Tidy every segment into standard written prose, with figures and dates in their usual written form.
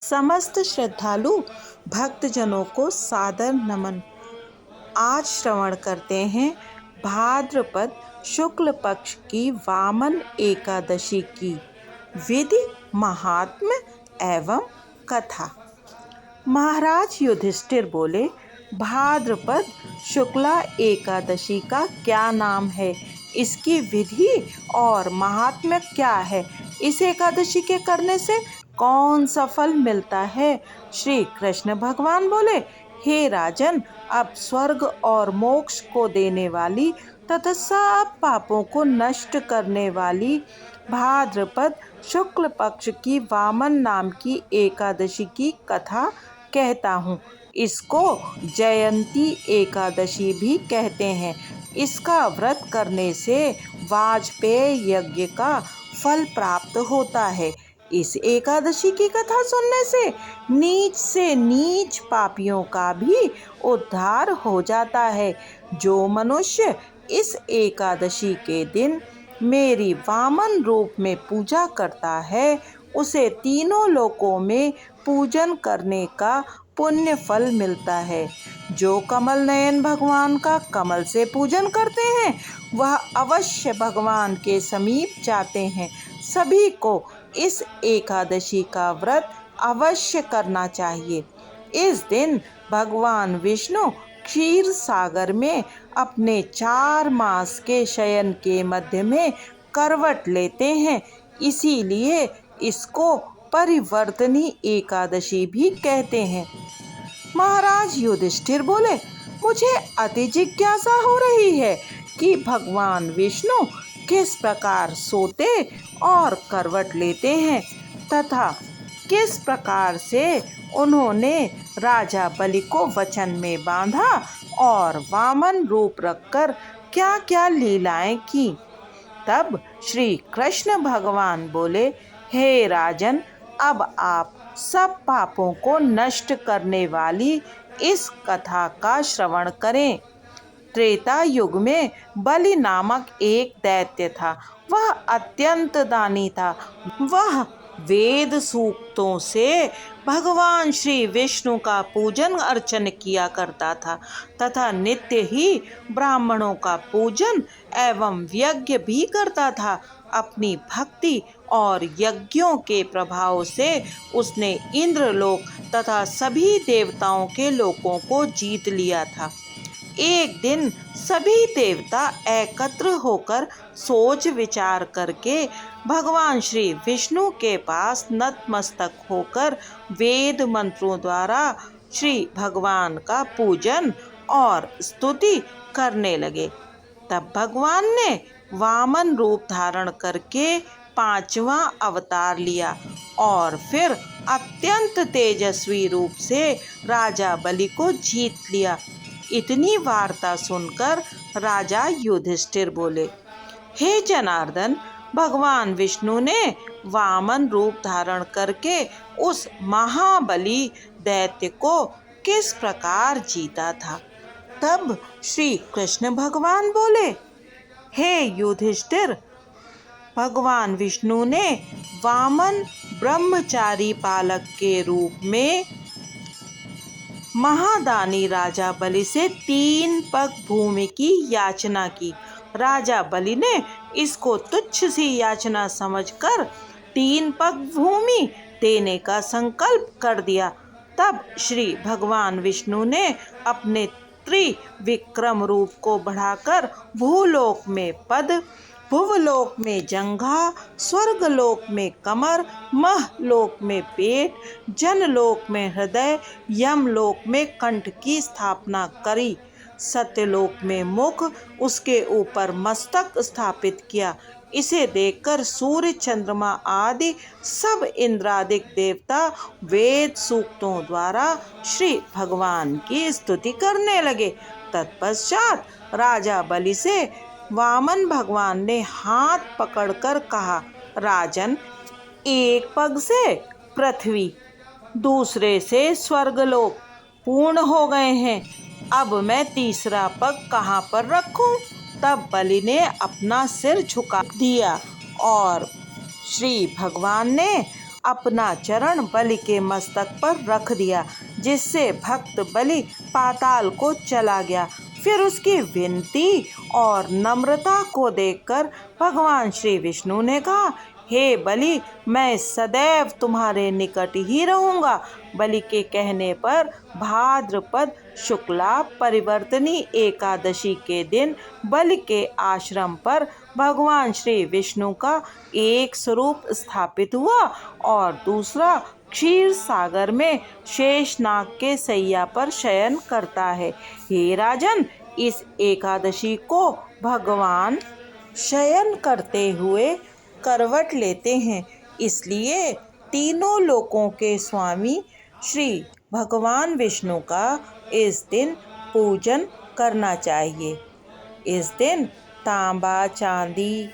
समस्त श्रद्धालु भक्तजनों को सादर नमन। आज श्रवण करते हैं भाद्रपद शुक्ल पक्ष की वामन एकादशी की विधि, महात्म्य एवं कथा। महाराज युधिष्ठिर बोले, भाद्रपद शुक्ला एकादशी का क्या नाम है, इसकी विधि और महात्म्य क्या है, इस एकादशी के करने से कौन सा फल मिलता है। श्री कृष्ण भगवान बोले, हे राजन, अब स्वर्ग और मोक्ष को देने वाली तथा सब पापों को नष्ट करने वाली भाद्रपद शुक्ल पक्ष की वामन नाम की एकादशी की कथा कहता हूँ। इसको जयंती एकादशी भी कहते हैं। इसका व्रत करने से वाजपेय यज्ञ का फल प्राप्त होता है। इस एकादशी की कथा सुनने से नीच पापियों का भी उद्धार हो जाता है। जो मनुष्य इस एकादशी के दिन मेरी वामन रूप में पूजा करता है, उसे तीनों लोकों में पूजन करने का पुण्य फल मिलता है। जो कमल नयन भगवान का कमल से पूजन करते हैं, वह अवश्य भगवान के समीप जाते हैं। सभी को इस एकादशी का व्रत अवश्य करना चाहिए। इस दिन भगवान विष्णु क्षीर सागर में अपने 4 मास के शयन के मध्य में करवट लेते हैं, इसीलिए इसको परिवर्तनी एकादशी भी कहते हैं। महाराज युधिष्ठिर बोले, मुझे अति जिज्ञासा हो रही है कि भगवान विष्णु किस प्रकार सोते और करवट लेते हैं तथा किस प्रकार से उन्होंने राजा बलि को वचन में बांधा और वामन रूप रखकर क्या क्या लीलाएं की। तब श्री कृष्ण भगवान बोले, हे राजन, अब आप सब पापों को नष्ट करने वाली इस कथा का श्रवण करें। त्रेता युग में बलि नामक एक दैत्य था। वह अत्यंत दानी था। वह वेद सूक्तों से भगवान श्री विष्णु का पूजन अर्चन किया करता था तथा नित्य ही ब्राह्मणों का पूजन एवं यज्ञ भी करता था। अपनी भक्ति और यज्ञों के प्रभाव से उसने इंद्रलोक तथा सभी देवताओं के लोकों को जीत लिया था। एक दिन सभी देवता एकत्र होकर सोच विचार करके भगवान श्री विष्णु के पास नतमस्तक होकर वेद मंत्रों द्वारा श्री भगवान का पूजन और स्तुति करने लगे। तब भगवान ने वामन रूप धारण करके 5वां अवतार लिया और फिर अत्यंत तेजस्वी रूप से राजा बलि को जीत लिया। इतनी वार्ता सुनकर राजा युधिष्ठिर बोले, हे जनार्दन, भगवान विष्णु ने वामन रूप धारण करके उस महाबली दैत्य को किस प्रकार जीता था। तब श्री कृष्ण भगवान बोले, हे युधिष्ठिर, भगवान विष्णु ने वामन ब्रह्मचारी पालक के रूप में महादानी राजा बलि से 3 पग भूमि की याचना की। राजा बलि ने इसको तुच्छ सी याचना समझकर 3 पग भूमि देने का संकल्प कर दिया। तब श्री भगवान विष्णु ने अपने त्रिविक्रम रूप को बढ़ाकर भूलोक में पद, भुवलोक में जंघा, स्वर्गलोक में कमर, महलोक में पेट, जनलोक में हृदय, यमलोक में कंठ की स्थापना करी। सत्यलोक में मुख, उसके ऊपर मस्तक स्थापित किया। इसे देखकर सूर्य, चंद्रमा आदि सब इंद्रादिक देवता वेद सूक्तों द्वारा श्री भगवान की स्तुति करने लगे। तत्पश्चात राजा बलि से वामन भगवान ने हाथ पकड़कर कहा, राजन, एक पग से पृथ्वी, दूसरे से स्वर्गलोक पूर्ण हो गए हैं। अब मैं तीसरा पग कहाँ पर रखूं? तब बलि ने अपना सिर झुका दिया और श्री भगवान ने अपना चरण बलि के मस्तक पर रख दिया, जिससे भक्त बलि पाताल को चला गया। फिर उसकी विनती और नम्रता को देखकर भगवान श्री विष्णु ने कहा, हे बलि, मैं सदैव तुम्हारे निकट ही रहूंगा। बलि के कहने पर भाद्रपद शुक्ला परिवर्तनी एकादशी के दिन बलि के आश्रम पर भगवान श्री विष्णु का एक स्वरूप स्थापित हुआ और दूसरा क्षीर सागर में शेषनाग के सैया पर शयन करता है। हे राजन, इस एकादशी को भगवान शयन करते हुए करवट लेते हैं, इसलिए तीनों लोकों के स्वामी श्री भगवान विष्णु का इस दिन पूजन करना चाहिए। इस दिन तांबा, चांदी,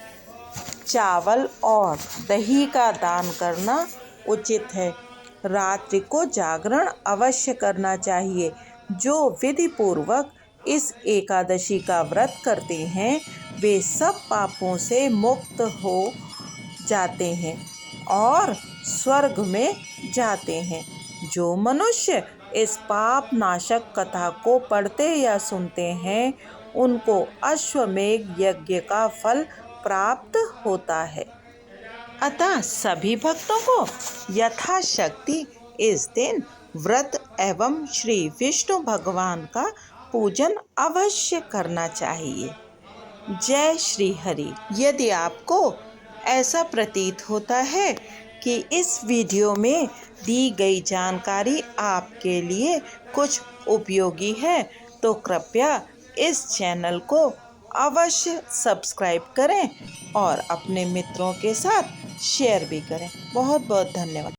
चावल और दही का दान करना उचित है। रात्रि को जागरण अवश्य करना चाहिए। जो विधि पूर्वक इस एकादशी का व्रत करते हैं वे सब पापों से मुक्त हो जाते हैं और स्वर्ग में जाते हैं। जो मनुष्य इस पाप नाशक कथा को पढ़ते या सुनते हैं उनको अश्वमेध यज्ञ का फल प्राप्त होता है। अतः सभी भक्तों को यथाशक्ति इस दिन व्रत एवं श्री विष्णु भगवान का पूजन अवश्य करना चाहिए। जय श्री हरि। यदि आपको ऐसा प्रतीत होता है कि इस वीडियो में दी गई जानकारी आपके लिए कुछ उपयोगी है तो कृपया इस चैनल को अवश्य सब्सक्राइब करें और अपने मित्रों के साथ शेयर भी करें। बहुत बहुत धन्यवाद।